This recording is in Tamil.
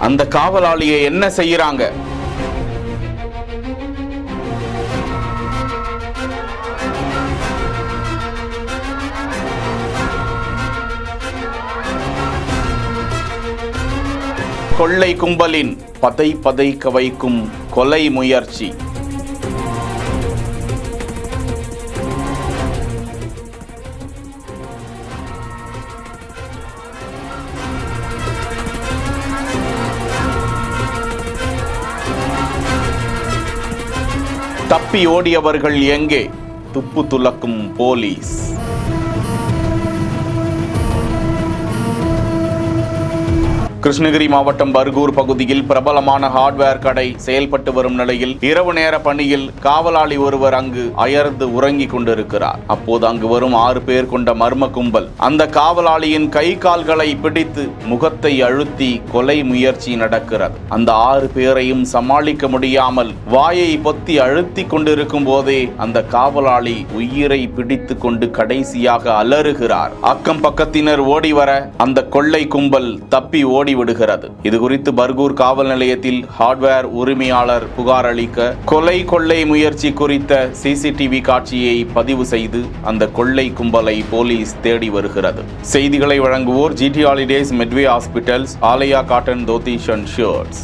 அந்த காவலாளியை என்ன செய்யறாங்க? கொள்ளை கும்பலின் பதைக்க வைக்கும் கொலை முயற்சி. தப்பி ஓடியவர்கள் எங்கே? துப்பு துலக்கும் போலீஸ். கிருஷ்ணகிரி மாவட்டம் பர்கூர் பகுதியில் பிரபலமான ஹார்ட்வேர் கடை செயல்பட்டு வரும் நிலையில் இரவு நேர பணியில் காவலாளி ஒருவர் அங்கு அயர்ந்து உறங்கிக் கொண்டிருக்கிறார். அப்போது அங்கு வரும் 6 பேர் கொண்ட மர்ம கும்பல் அந்த காவலாளியின் கை கால்களை பிடித்து முகத்தை அழுத்தி கொலை முயற்சி நடக்கிறது. அந்த 6 பேரையும் சமாளிக்க முடியாமல் வாயை பொத்தி அழுத்தி கொண்டிருக்கும் போதே அந்த காவலாளி உயிரை பிடித்து கொண்டு கடைசியாக அலறுகிறார். அக்கம் பக்கத்தினர் ஓடி வர அந்த கொள்ளை கும்பல் தப்பி ஓடி விடுகிறது. இது குறித்து பர்கூர் காவல் நிலையத்தில் ஹார்ட்வேர் உரிமையாளர் புகார் அளிக்க கொள்ளை முயற்சி குறித்த சிசிடிவி காட்சியை பதிவு செய்து அந்த கொள்ளை கும்பலை போலீஸ் தேடி வருகிறது. செய்திகளை வழங்குவோர் GT holidays, Medway hospitals, Alaya cotton dhotis and shirts.